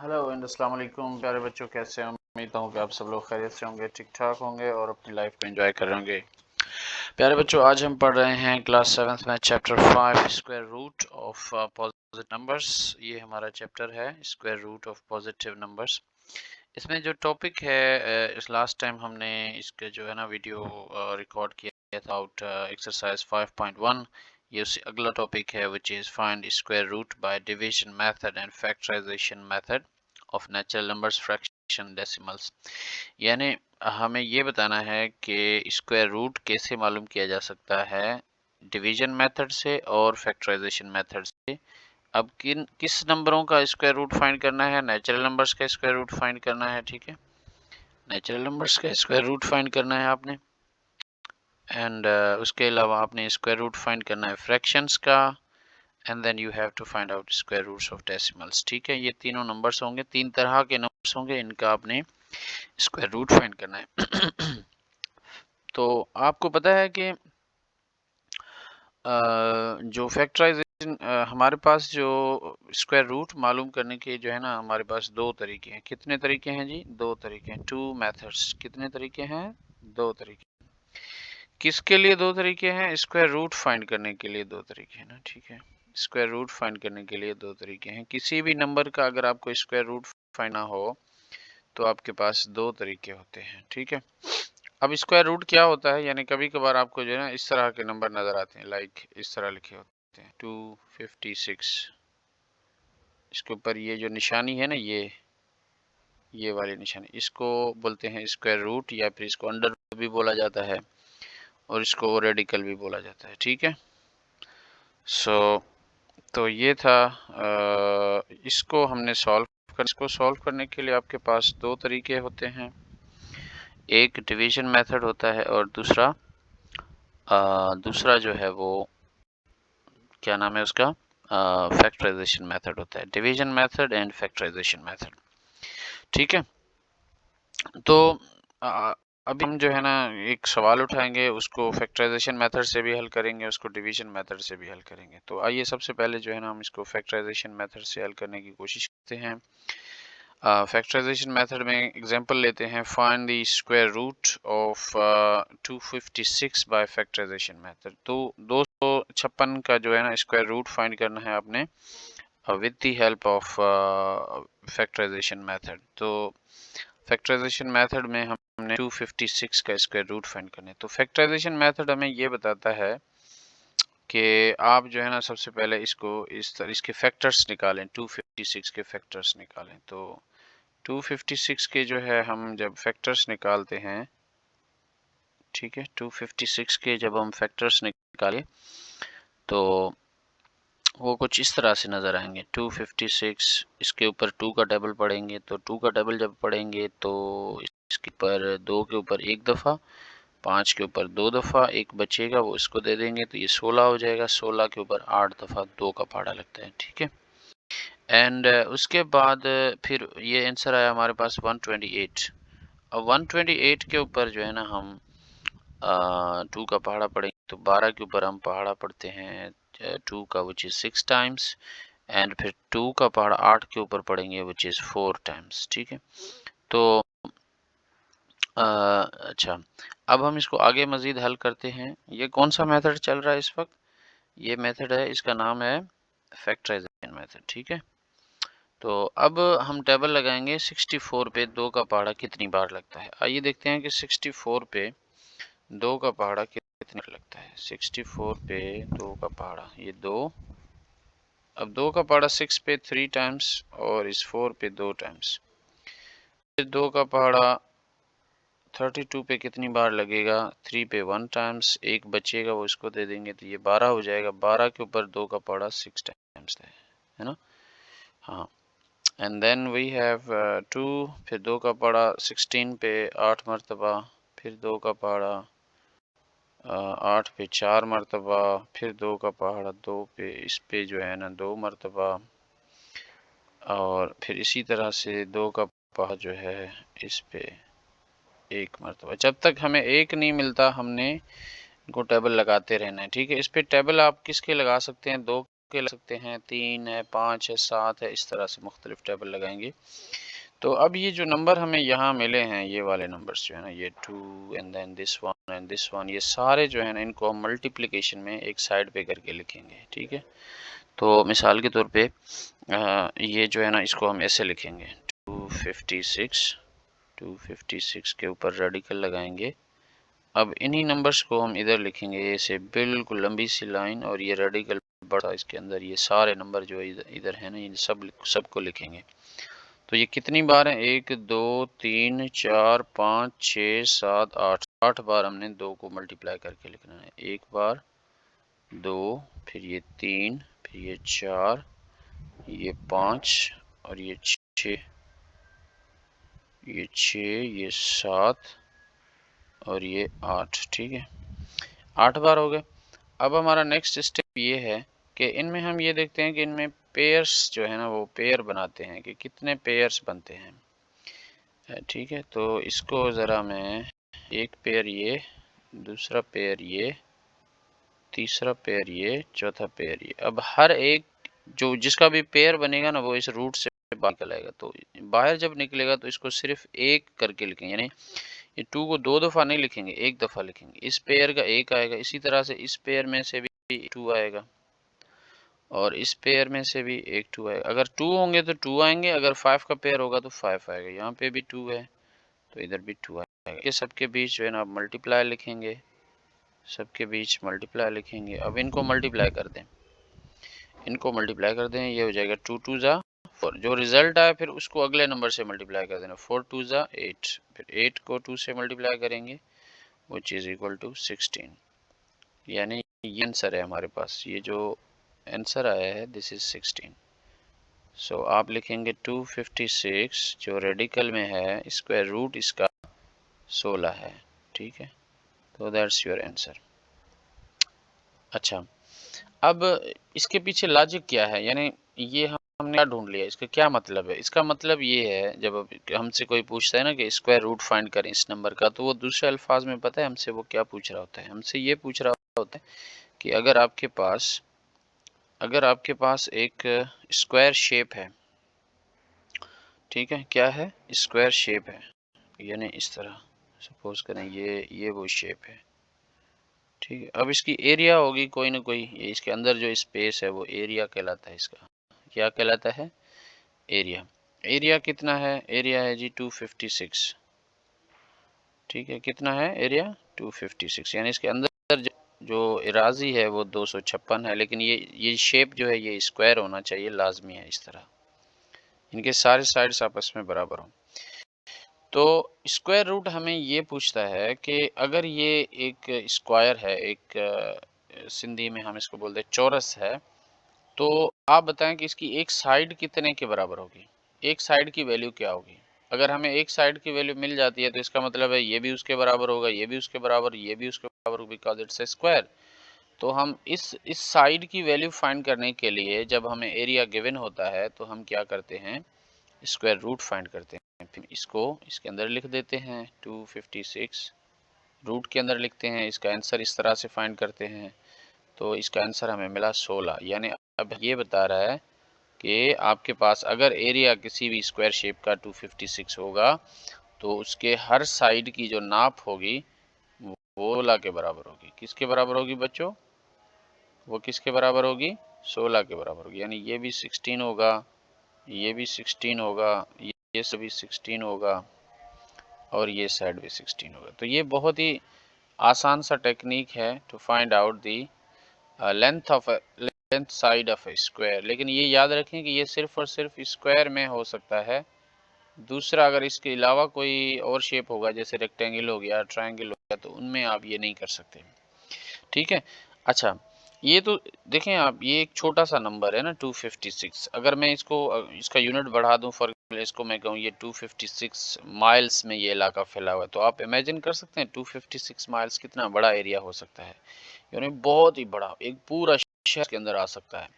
Hello and अस्सलाम वालेकुम प्यारे बच्चों, कैसे हैं? उम्मीद हूँ कि आप सब लोग खैरियत से होंगे, ठीक ठाक होंगे और अपनी लाइफ को एंजॉय कर रहे होंगे। प्यारे बच्चों, आज हम पढ़ रहे हैं क्लास 7th में chapter 5 square root of positive numbers. ये हमारा चैप्टर है square root of positive numbers. इसमें जो टॉपिक है, इस लास्ट टाइम हमने इसके जो है ना वीडियो रिकॉर्ड किया था आउट एक्सरसाइज 5.1। ये उससे अगला टॉपिक है which is find square root by division method and factorisation method of natural numbers, fraction, decimals. यानी हमें ये बताना है कि स्क्वायर रूट कैसे मालूम किया जा सकता है डिवीजन मेथड से और फैक्टराइजेशन मेथड से। अब किस नंबरों का स्क्वायर रूट फाइंड करना है? नेचुरल नंबर्स का स्क्वायर रूट फाइंड करना है। ठीक है, नेचुरल नंबर्स का स्क्वायर रूट फाइंड करना है आपने। एंड उसके अलावा आपने स्क्वायर रूट फाइंड करना है फ्रैक्शंस का। And then you have to find out square roots of decimals. ठीक है, ये तीनों नंबर्स होंगे, तीन तरह के नंबर्स होंगे, इनका आपने स्क्वायर रूट फाइंड करना है। तो आपको पता है कि जो फैक्टराइजेशन हमारे पास जो स्क्वायर रूट मालूम करने के जो है ना, हमारे पास दो तरीके हैं। कितने तरीके हैं जी? दो तरीके हैं, टू मेथड्स। कितने तरीके हैं? दो तरीके। किसके लिए दो तरीके हैं? स्क्वायर रूट फाइंड करने के लिए दो तरीके हैं ना। ठीक है, स्क्वायर रूट फाइंड करने के लिए दो तरीके हैं। किसी भी नंबर का अगर आपको स्क्वायर रूट फाइंड ना हो तो आपके पास दो तरीके होते हैं। ठीक है, अब स्क्वायर रूट क्या होता है, यानी कभी कभार आपको जो है ना इस तरह के नंबर नजर आते हैं, लाइक इस तरह लिखे होते हैं 256। इसके ऊपर ये जो निशानी है ना, ये वाली निशानी, इसको बोलते हैं स्क्वायर रूट, या फिर इसको अंडर रूट भी बोला जाता है और इसको रेडिकल भी बोला जाता है। ठीक है, तो ये था इसको हमने इसको सॉल्व करने के लिए आपके पास दो तरीके होते हैं। एक डिवीजन मेथड होता है और दूसरा जो है वो क्या नाम है उसका, फैक्टराइजेशन मेथड होता है। Division method and factorisation method. ठीक है, तो अभी हम जो है ना एक सवाल उठाएंगे, उसको फैक्टराइजेशन मेथड से भी हल करेंगे, उसको डिवीजन मेथड से भी हल करेंगे। तो आइए सबसे पहले जो है ना हम इसको फैक्टराइजेशन मेथड से हल करने की कोशिश करते हैं। फैक्टराइजेशन मेथड में एग्जांपल लेते हैं, find the square root of 256 by factorisation method. तो 256 का जो है ना स्क्वायर रूट फाइंड करना है आपने with the help of factorisation method. तो फैक्टराइजेशन मेथड में हमने 256 का स्क्वायर रूट फाइंड करना है। तो फैक्टराइजेशन मेथड हमें ये बताता है कि आप जो है ना सबसे पहले इसके फैक्टर्स निकालें, 256 के फैक्टर्स निकालें। तो 256 के जो है हम जब फैक्टर्स निकालते हैं, ठीक है, 256 के जब हम फैक्टर्स निकालें तो वो कुछ इस तरह से नज़र आएंगे। 256, इसके ऊपर 2 का डबल पढ़ेंगे, तो 2 का डबल जब पढ़ेंगे तो इसके ऊपर 2 के ऊपर एक दफ़ा, 5 के ऊपर 2 दफ़ा, एक बचेगा वो इसको दे देंगे तो ये 16 हो जाएगा। 16 के ऊपर 8 दफ़ा 2 का पहाड़ा लगता है। ठीक है, एंड उसके बाद फिर ये आंसर आया हमारे पास 128। अब 128 के ऊपर जो है ना हम 2 का पहाड़ा पढ़ेंगे, तो 12 के ऊपर हम पहाड़ा पढ़ते हैं 2 का विच इज़ 6 टाइम्स, एंड फिर 2 का पहाड़ा 8 के ऊपर पढ़ेंगे विच इज़ 4 टाइम्स। ठीक है, तो अच्छा, अब हम इसको आगे मज़ीद हल करते हैं। ये कौन सा मेथड चल रहा है इस वक्त? ये मेथड है, इसका नाम है फैक्टराइजेशन मेथड। ठीक है, तो अब हम टेबल लगाएंगे 64 पे 2 का पहाड़ा कितनी बार लगता है। आइए देखते हैं कि 64 पे 2 का पहाड़ा कितने लगता है। 64 पे 2 का पहाड़ा, ये 2, अब 2 का पहाड़ा 6 पे 3 टाइम्स और इस 4 पे 2 टाइम्स। फिर 2 का पहाड़ा 32 पे कितनी बार लगेगा? 3 पे 1 टाइम्स, एक बचेगा वो इसको दे देंगे तो ये 12 हो जाएगा। 12 के ऊपर 2 का पहाड़ा 6 टाइम्स है ना। हाँ, एंड देन वी हैव 2, फिर 2 का पहाड़ा 16 पे 8 मरतबा, फिर 2 का पहाड़ा 8 पे 4 मरतबा, फिर 2 का पहाड़ा 2 पे, इस पे जो है ना 2 मरतबा, और फिर इसी तरह से 2 का पहाड़ा जो है इस पे 1 मरतबा। जब तक हमें 1 नहीं मिलता हमने इनको टेबल लगाते रहना है। ठीक है, इस पे टेबल आप किसके लगा सकते हैं? 2 के लग सकते हैं, 3 है, 5 है, 7 है, इस तरह से मुख्तलिफ टेबल लगाएंगे। तो अब ये जो नंबर हमें यहाँ मिले हैं, ये वाले नंबर्स जो है ना, ये 2 and then this one and this one, ये सारे जो है ना, इनको हम मल्टीप्लिकेशन में एक साइड पे करके लिखेंगे। ठीक है, तो मिसाल के तौर पे ये जो है ना, इसको हम ऐसे लिखेंगे 256 के ऊपर रेडिकल लगाएंगे। अब इन्हीं नंबर्स को हम इधर लिखेंगे, ऐसे बिल्कुल लंबी सी लाइन, और ये रेडिकल बड़ा, इसके अंदर ये सारे नंबर जो इधर है ना, ये सबको लिखेंगे। तो ये कितनी बार है? 1 2 3 4 5 6 7 8, 8 बार हमने 2 को मल्टीप्लाई करके लिखना है। 1 बार, 2, फिर ये 3, फिर ये 4, ये 5, और ये 6, ये 7 और ये 8। ठीक है, 8 बार हो गए। अब हमारा नेक्स्ट स्टेप ये है कि इनमें हम ये देखते हैं कि इनमें पेयर्स जो है ना, वो पेयर बनाते हैं कि कितने पेयर्स बनते हैं। ठीक है, तो इसको ज़रा मैं, एक पेयर ये, दूसरा पेयर ये, तीसरा पेयर ये, चौथा पेयर ये। अब हर एक जो जिसका भी पेयर बनेगा ना, वो इस रूट से बाहर निकल आएगा। तो बाहर जब निकलेगा तो इसको सिर्फ एक करके लिखेंगे, यानी ये 2 को 2 दफ़ा नहीं लिखेंगे, एक दफ़ा लिखेंगे। इस पेयर का 1 आएगा, इसी तरह से इस पेयर में से भी 2 आएगा, और इस पेयर में से भी एक 2 आएगा। अगर 2 होंगे तो 2 आएंगे, अगर 5 का पेयर होगा तो 5 आएगा। यहाँ पे भी 2 है तो इधर भी 2 आएगा। ये सबके बीच जो है ना, आप मल्टीप्लाई लिखेंगे, सबके बीच मल्टीप्लाई लिखेंगे। अब इनको मल्टीप्लाई कर दें, इनको मल्टीप्लाई कर दें, ये हो जाएगा 2 2 ज़ा 4। जो रिजल्ट आए फिर उसको अगले नंबर से मल्टीप्लाई कर देना, 4 2 ज़ा 8, फिर 8 को 2 से मल्टीप्लाई करेंगे, विच इज़ इक्वल टू 16। यानी ये आंसर है हमारे पास, ये जो आंसर आया है दिस इज 16। सो आप लिखेंगे 256 जो रेडिकल में है, स्क्वायर रूट इसका 16 है। ठीक है, तो दैट्स योर आंसर। अच्छा, अब इसके पीछे लॉजिक क्या है, यानी ये हमने क्या ढूंढ लिया, इसका क्या मतलब है? इसका मतलब ये है, जब हमसे कोई पूछता है ना कि स्क्वायर रूट फाइंड करें इस नंबर का, तो वो दूसरे अल्फाज में पता है हमसे वो क्या पूछ रहा होता है? हमसे ये पूछ रहा होता है कि अगर आपके पास एक स्क्वायर शेप है, ठीक है, क्या है? स्क्वायर शेप है, यानी इस तरह सपोज करें ये वो शेप है। ठीक है, अब इसकी एरिया होगी कोई ना कोई, ये इसके अंदर जो स्पेस है वो एरिया कहलाता है। इसका क्या कहलाता है? एरिया। एरिया कितना है? एरिया है जी 256। ठीक है, कितना है एरिया? 256, यानी इसके अंदर जो इराजी है वो 256 है, लेकिन ये शेप जो है ये स्क्वायर होना चाहिए, लाजमी है इस तरह, इनके सारे साइड्स आपस में बराबर हों। तो स्क्वायर रूट हमें ये पूछता है कि अगर ये एक स्क्वायर है, एक सिंधी में हम इसको बोलते हैं चौरस है, तो आप बताएं कि इसकी एक साइड कितने के बराबर होगी? एक साइड की वैल्यू क्या होगी? अगर हमें एक साइड की वैल्यू मिल जाती है तो इसका मतलब है ये भी उसके बराबर होगा, ये भी उसके बराबर, ये भी उसके बराबर होगा, बिकॉज इट्स ए स्क्वायर। तो हम इस साइड की वैल्यू फाइंड करने के लिए जब हमें एरिया गिवन होता है तो हम क्या करते हैं? स्क्वायर रूट फाइंड करते हैं। फिर इसको इसके अंदर लिख देते हैं 256, रूट के अंदर लिखते हैं, इसका आंसर इस तरह से फाइंड करते हैं। तो इसका आंसर हमें मिला 16। यानी अब ये बता रहा है कि आपके पास अगर एरिया किसी भी स्क्वायर शेप का 256 होगा तो उसके हर साइड की जो नाप होगी वो 16 के बराबर होगी। किसके बराबर होगी बच्चों? वो किसके बराबर होगी? 16 के बराबर होगी। यानी ये भी 16 होगा, ये भी 16 होगा, ये सभी 16 होगा, और ये साइड भी 16 होगा। तो ये बहुत ही आसान सा टेक्निक है to find out the length side of a square. लेकिन ये याद रखें कि ये सिर्फ और सिर्फ स्क्वायर में हो सकता है। दूसरा अगर इसके अलावा कोई और शेप होगा, जैसे रेक्टेंगल हो गया, ट्रायंगल हो गया, तो उनमें आप ये नहीं कर सकते। ठीक है, अच्छा, ये तो देखें आप, ये एक छोटा सा नंबर है ना 256। अगर मैं इसका यूनिट बढ़ा दूं, फॉर इसको मैं कहूँ ये 256 माइल्स में ये इलाका फैला हुआ है, तो आप इमेजिन कर सकते हैं 256 माइल्स कितना बड़ा एरिया हो सकता है, यानी बहुत ही बड़ा, एक पूरा शहर के अंदर आ सकता है।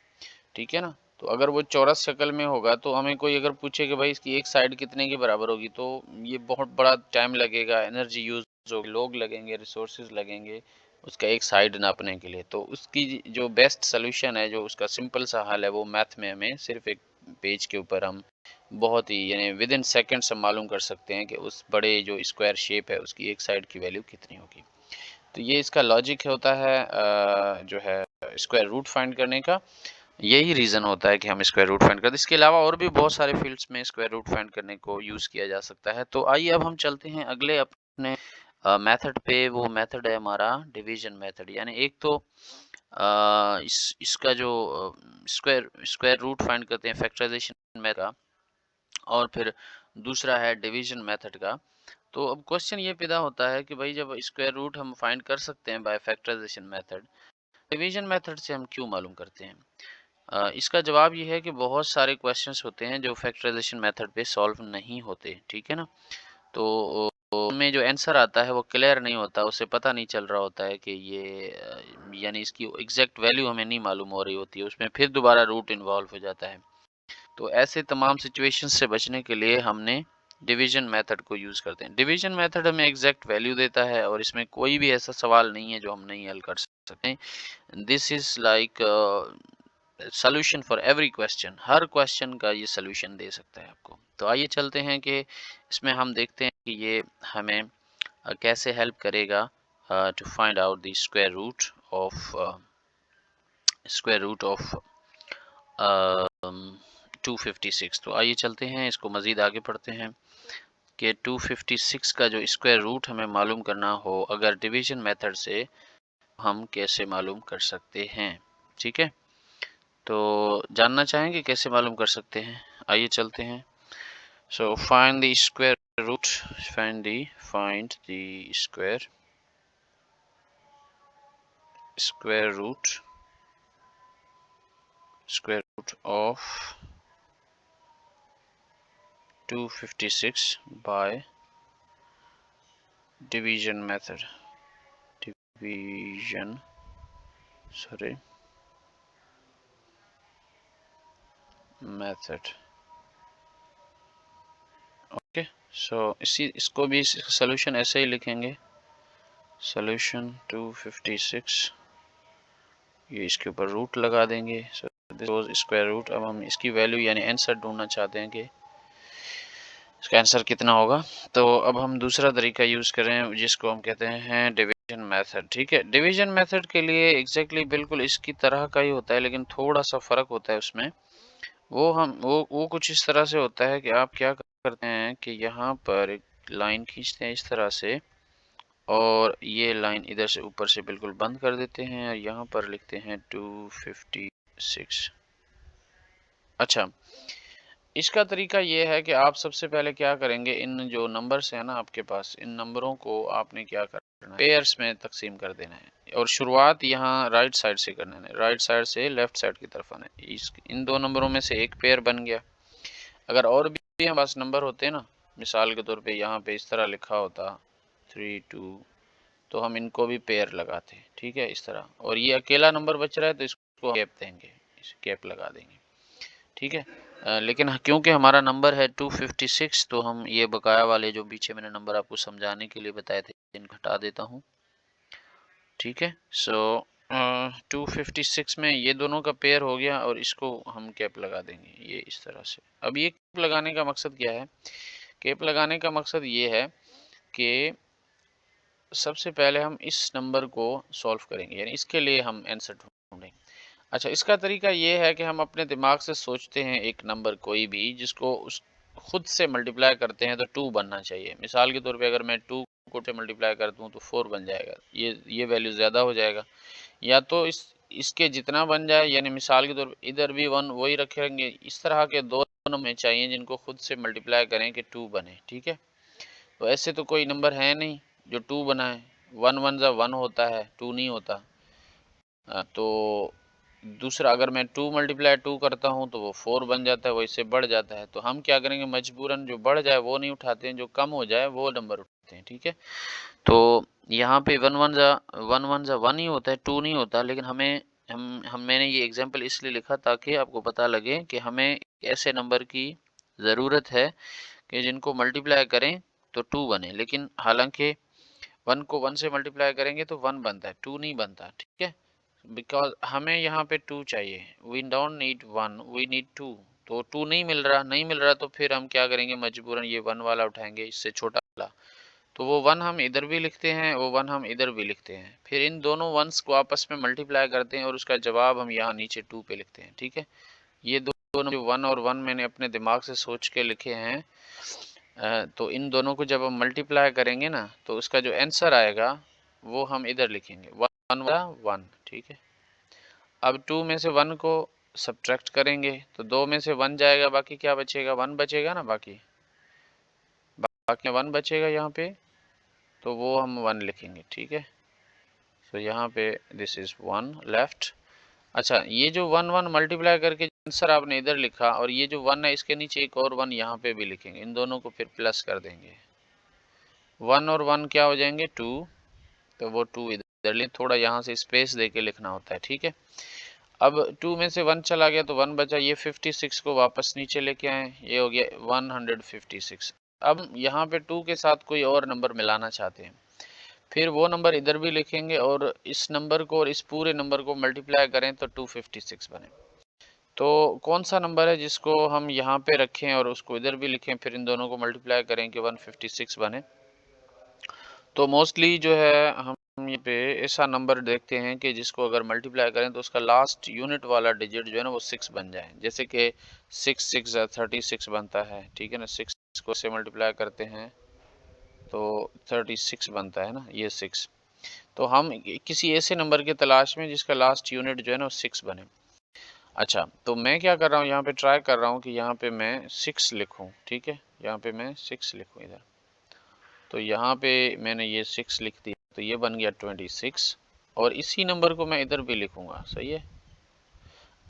ठीक है ना, तो अगर वो चौरस शक्ल में होगा तो हमें कोई अगर पूछे कि भाई इसकी एक साइड कितने की बराबर होगी, तो ये बहुत बड़ा टाइम लगेगा, एनर्जी यूज होगी, लोग लगेंगे, रिसोर्सेज लगेंगे, उसका एक साइड नापने के लिए। तो उसकी जो बेस्ट सोल्यूशन है, जो उसका सिंपल सा हल है, वो मैथ में हमें सिर्फ एक पेज के ऊपर हम बहुत ही यानी विद इन सेकेंड्स हम मालूम कर सकते हैं कि उस बड़े जो स्क्वायर शेप है उसकी एक साइड की वैल्यू कितनी होगी। तो ये इसका लॉजिक होता है जो है स्क्वायर रूट फाइंड करने का। यही रीज़न होता है कि हम स्क्वायर रूट फाइंड करते हैं। इसके अलावा और भी बहुत सारे फील्ड्स में स्क्वायर रूट फाइंड करने को यूज़ किया जा सकता है। तो आइए अब हम चलते हैं अगले अपने मेथड पे। वो मेथड है हमारा डिवीजन मेथड। यानी एक तो इसका जो स्क्वायर स्क्वायर रूट फाइंड करते हैं फैक्टराइजेशन मेथड का, और फिर दूसरा है डिवीजन मेथड का। तो अब क्वेश्चन ये पैदा होता है कि भाई जब स्क्वायर रूट हम फाइंड कर सकते हैं by factorisation method, division method से हम क्यों मालूम करते हैं? इसका जवाब ये है कि बहुत सारे क्वेश्चंस होते हैं जो फैक्टराइजेशन मेथड पे सॉल्व नहीं होते, ठीक है ना। तो में जो आंसर आता है वो क्लियर नहीं होता, उसे पता नहीं चल रहा होता है कि ये यानी इसकी एग्जैक्ट वैल्यू हमें नहीं मालूम हो रही होती है, उसमें फिर दोबारा रूट इन्वॉल्व हो जाता है। तो ऐसे तमाम सिचुएशन से बचने के लिए हमने डिवीजन मेथड को यूज़ करते हैं। डिवीजन मेथड हमें एग्जैक्ट वैल्यू देता है और इसमें कोई भी ऐसा सवाल नहीं है जो हम नहीं हल कर सकते। This is like solution for every question. Her question का ये सॉल्यूशन दे सकता है आपको। तो आइए चलते हैं कि इसमें हम देखते हैं कि ये हमें कैसे हेल्प करेगा to find out the square root of 256। तो आइए चलते हैं, इसको मज़ीद आगे पढ़ते हैं कि 256 का जो स्क्वायर रूट हमें मालूम करना हो अगर डिवीजन मेथड से, हम कैसे मालूम कर सकते हैं। ठीक है, तो जानना चाहेंगे कैसे मालूम कर सकते हैं? आइए चलते हैं। So find the square root, find the square root of 256 by division method, okay. So इसको भी सोल्यूशन ऐसे ही लिखेंगे, सोल्यूशन 256, ये इसके ऊपर रूट लगा देंगे। So this was square root. अब हम इसकी वैल्यू यानी आंसर ढूंढना चाहते हैं कि इसका आंसर कितना होगा। तो अब हम दूसरा तरीका यूज़ करें जिसको हम कहते हैं डिवीजन मेथड। ठीक है, डिवीजन मेथड के लिए एग्जैक्टली बिल्कुल इसकी तरह का ही होता है, लेकिन थोड़ा सा फ़र्क होता है उसमें। वो कुछ इस तरह से होता है कि आप क्या करते हैं कि यहाँ पर एक लाइन खींचते हैं इस तरह से, और ये लाइन इधर से ऊपर से बिल्कुल बंद कर देते हैं और यहाँ पर लिखते हैं 256। अच्छा, इसका तरीका ये है कि आप सबसे पहले क्या करेंगे, इन जो नंबर्स हैं ना आपके पास, इन नंबरों को आपने क्या करना है, पेयर्स में तकसीम कर देना है। और शुरुआत यहाँ राइट साइड से करना है, राइट साइड से लेफ्ट साइड की तरफ आना है। इन दो नंबरों में से एक पेयर बन गया। अगर और भी हमारे पास नंबर होते हैं ना, मिसाल के तौर पे यहाँ पे इस तरह लिखा होता 3 2, तो हम इनको भी पेयर लगाते हैं। ठीक है, इस तरह। और ये अकेला नंबर बच रहा है तो इसको कैप देंगे, इसे कैप लगा देंगे। ठीक है, लेकिन क्योंकि हमारा नंबर है 256, तो हम ये बकाया वाले जो पीछे मैंने नंबर आपको समझाने के लिए बताए थे इनको हटा देता हूँ। ठीक है, सो 256 में ये दोनों का पेयर हो गया और इसको हम कैप लगा देंगे ये इस तरह से। अब ये कैप लगाने का मकसद क्या है? कैप लगाने का मकसद ये है कि सबसे पहले हम इस नंबर को सॉल्व करेंगे, यानी इसके लिए हम आंसर ढूंढेंगे। अच्छा, इसका तरीका ये है कि हम अपने दिमाग से सोचते हैं एक नंबर कोई भी जिसको उस खुद से मल्टीप्लाई करते हैं तो 2 बनना चाहिए। मिसाल के तौर पे अगर मैं 2 को से मल्टीप्लाई कर दूं तो 4 बन जाएगा, ये वैल्यू ज़्यादा हो जाएगा। या तो इसके जितना बन जाए, यानी मिसाल के तौर पे इधर भी 1 वही रखेंगे। इस तरह के दो नंबर चाहिए जिनको खुद से मल्टीप्लाई करें कि 2 बने। ठीक है, तो ऐसे तो कोई नंबर है नहीं जो 2 बनाए। 1 1 जा 1 होता है, 2 नहीं होता। तो दूसरा, अगर मैं 2 मल्टीप्लाई 2 करता हूँ तो वो 4 बन जाता है, वो इससे बढ़ जाता है। तो हम क्या करेंगे, मजबूरन जो बढ़ जाए वो नहीं उठाते हैं, जो कम हो जाए वो नंबर उठाते हैं। ठीक है, तो यहाँ पे 1 1 जा 1 ही होता है, 2 नहीं होता। लेकिन हमें हम मैंने ये एग्जांपल इसलिए लिखा ताकि आपको पता लगे कि हमें ऐसे नंबर की ज़रूरत है कि जिनको मल्टीप्लाई करें तो 2 बने। लेकिन हालांकि 1 को 1 से मल्टीप्लाई करेंगे तो 1 बनता है, 2 नहीं बनता, ठीक है, बिकॉज हमें यहाँ पे 2 चाहिए, we don't need 1, we need 2। तो 2 नहीं मिल रहा तो फिर हम क्या करेंगे, मजबूरन ये 1 वाला उठाएंगे, इससे छोटा वाला। तो वो 1 हम इधर भी लिखते हैं, वो 1 हम इधर भी लिखते हैं, फिर इन दोनों 1s को आपस में मल्टीप्लाई करते हैं और उसका जवाब हम यहाँ नीचे 2 पे लिखते हैं, ठीक है। ये दोनों जो 1 और 1 मैंने अपने दिमाग से सोच के लिखे हैं, तो इन दोनों को जब हम मल्टीप्लाई करेंगे ना तो उसका जो आंसर आएगा वो हम इधर लिखेंगे, 1, ठीक है। अब 2 में से 1 को सब्ट्रैक्ट करेंगे तो 2 में से 1 जाएगा, बाकी क्या बचेगा, 1 बचेगा ना, बाकी 1 बचेगा यहाँ पे, तो वो हम 1 लिखेंगे, ठीक है। तो यहाँ पे दिस इज 1 लेफ्ट। अच्छा, ये जो 1 मल्टीप्लाई करके आंसर आपने इधर लिखा और ये जो 1 है इसके नीचे एक और 1 यहाँ पे भी लिखेंगे, इन दोनों को फिर प्लस कर देंगे, 1 और 1 क्या हो जाएंगे, 2, तो वो 2 इधर ले, थोड़ा यहाँ से स्पेस दे के लिखना होता है, ठीक है। अब 2 में से 1 चला गया तो 1 बचा, ये 56 को वापस नीचे लेके आए, ये हो गया 156। अब यहाँ पे 2 के साथ कोई और नंबर मिलाना चाहते हैं, फिर वो नंबर इधर भी लिखेंगे और इस नंबर को और इस पूरे नंबर को मल्टीप्लाई करें तो 256 बने। तो कौन सा नंबर है जिसको हम यहाँ पे रखें और उसको इधर भी लिखें, फिर इन दोनों को मल्टीप्लाई करें कि 156 बने। तो मोस्टली जो है हम ये पे ऐसा नंबर देखते हैं कि जिसको अगर मल्टीप्लाई करें तो उसका लास्ट यूनिट वाला डिजिट जो है ना वो 6 बन जाए, जैसे कि 6 6 36 बनता है, ठीक है ना, 6 को से मल्टीप्लाई करते हैं तो 36 बनता है ना, ये 6। तो हम किसी ऐसे नंबर की तलाश में जिसका लास्ट यूनिट जो है ना वो 6 बने। अच्छा, तो मैं क्या कर रहा हूँ, यहाँ पे ट्राई कर रहा हूँ कि यहाँ पे मैं 6 लिखूँ, ठीक है, यहाँ पे मैं 6 लिखूँ इधर, तो यहाँ पे मैंने ये 6 लिख दिया, तो ये बन गया 26 और इसी नंबर को मैं इधर भी लिखूंगा, सही है।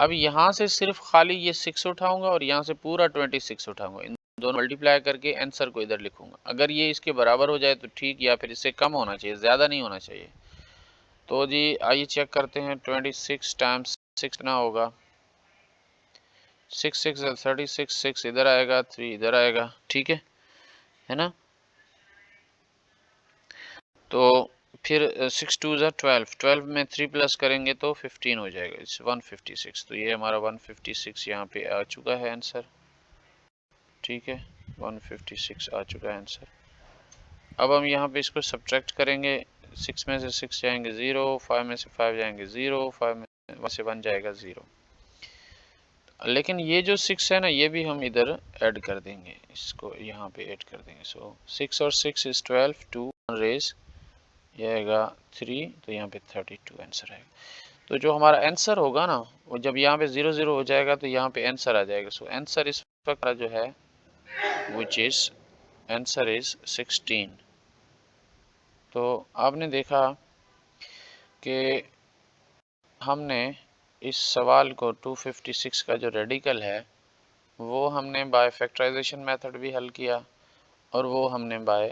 अब यहाँ से सिर्फ खाली ये 6 उठाऊंगा और यहाँ से पूरा 26 उठाऊंगा, इन दोनों मल्टीप्लाई करके आंसर को इधर लिखूंगा। अगर ये इसके बराबर हो जाए तो ठीक, या फिर इससे कम होना चाहिए, ज़्यादा नहीं होना चाहिए। तो जी आइए चेक करते हैं, 26 टाइम्स 6 ना होगा, 6 6 36, 6 इधर आएगा, 3 इधर आएगा, ठीक है ना। तो फिर 6 2 ज़ा 12, 12 में 3 प्लस करेंगे तो 15 हो जाएगा, इट्स 156। तो ये हमारा 156 यहाँ पे आ चुका है आंसर, ठीक है, 156 आ चुका है आंसर। अब हम यहाँ पे इसको सब्ट्रैक्ट करेंगे, 6 में से 6 जाएंगे 0, 5 में से 5 जाएंगे 0, 5 में से 1 जाएगा 0। लेकिन ये जो 6 है ना ये भी हम इधर ऐड कर देंगे, इसको यहाँ पे ऐड कर देंगे। सो 6 और 6 इज 12, 2 रेज ये आएगा 3, तो यहाँ पे 32 आंसर आएगा। तो जो हमारा आंसर होगा ना वो जब यहाँ पे 0 0 हो जाएगा तो यहाँ पे आंसर आ जाएगा। सो आंसर इस वक्त जो है विच इज आंसर इज 16। तो आपने देखा कि हमने इस सवाल को 256 का जो रेडिकल है वो हमने बाय फैक्टराइजेशन मेथड भी हल किया और वो हमने बाय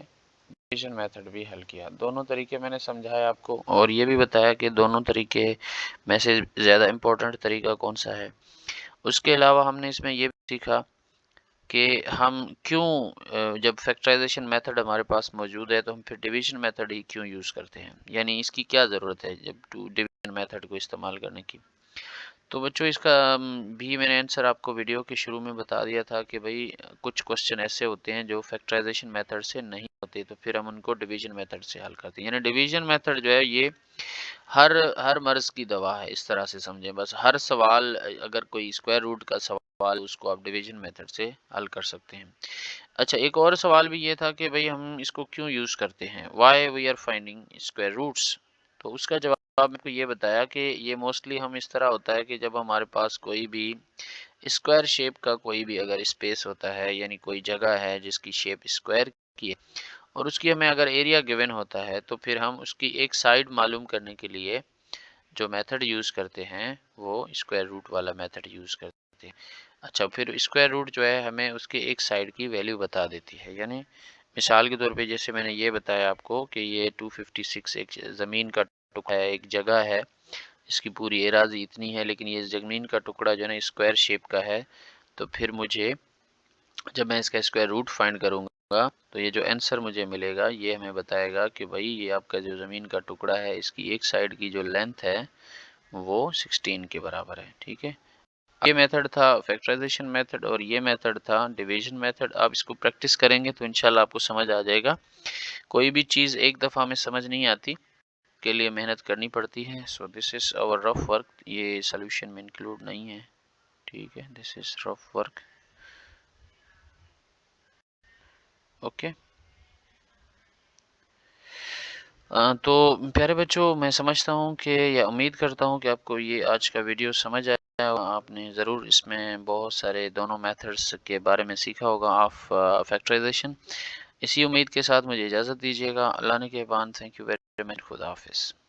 डिवीजन मेथड भी हल किया। दोनों तरीके मैंने समझाया आपको और ये भी बताया कि दोनों तरीके में से ज़्यादा इम्पोर्टेंट तरीका कौन सा है। उसके अलावा हमने इसमें ये भी सीखा कि हम क्यों जब फैक्टराइजेशन मेथड हमारे पास मौजूद है तो हम फिर डिवीजन मेथड ही क्यों यूज़ करते हैं, यानी इसकी क्या ज़रूरत है जब डिवीजन मेथड को इस्तेमाल करने की। तो बच्चों इसका भी मैंने आंसर आपको वीडियो के शुरू में बता दिया था कि भाई कुछ क्वेश्चन ऐसे होते हैं जो फैक्टराइजेशन मेथड से नहीं होते तो फिर हम उनको डिवीजन मेथड से हल करते हैं। यानी डिवीजन मेथड जो है ये हर मर्ज की दवा है, इस तरह से समझें। बस हर सवाल अगर कोई स्क्वायर रूट का सवाल उसको आप डिवीजन मेथड से हल कर सकते हैं। अच्छा, एक और सवाल भी ये था कि भाई हम इसको क्यों यूज़ करते हैं, why we are finding square roots. तो उसका जवाब मेरे को ये बताया कि ये मोस्टली हम इस तरह होता है कि जब हमारे पास कोई भी स्क्वायर शेप का कोई भी अगर स्पेस होता है, यानी कोई जगह है जिसकी शेप स्क्वायर की है और उसकी हमें अगर एरिया गिवन होता है तो फिर हम उसकी एक साइड मालूम करने के लिए जो मेथड यूज़ करते हैं वो स्क्वायर रूट वाला मेथड यूज़ करते हैं। अच्छा, फिर स्क्वायर रूट जो है हमें उसके एक साइड की वैल्यू बता देती है। यानी मिसाल के तौर पे जैसे मैंने ये बताया आपको कि ये 256 एक ज़मीन का टुकड़ा है, एक जगह है, इसकी पूरी एराज़ी इतनी है, लेकिन ये ज़मीन का टुकड़ा जो है ना स्क्वायर शेप का है। तो फिर मुझे जब मैं इसका स्क्वायर रूट फाइंड करूँगा तो ये जो आंसर मुझे मिलेगा ये हमें बताएगा कि भाई ये आपका जो ज़मीन का टुकड़ा है इसकी एक साइड की जो लेंथ है वो 16 के बराबर है। ठीक है, ये मेथड था फैक्टराइजेशन मेथड और ये मेथड था डिवीजन मेथड। आप इसको प्रैक्टिस करेंगे तो इंशाल्लाह आपको समझ आ जाएगा। कोई भी चीज़ एक दफ़ा में समझ नहीं आती, के लिए मेहनत करनी पड़ती है। So this is our rough work, ये सोल्यूशन में इंक्लूड नहीं है। ठीक है, this is rough work. Okay, तो प्यारे बच्चों, मैं समझता हूँ कि या उम्मीद करता हूँ कि आपको ये आज का वीडियो समझ आया। आपने ज़रूर इसमें बहुत सारे दोनों मेथड्स के बारे में सीखा होगा ऑफ फैक्टराइजेशन। इसी उम्मीद के साथ मुझे इजाज़त दीजिएगा। अल्लाह ने के बाद, थैंक यू वेरी मच। खुदा हाफिज़।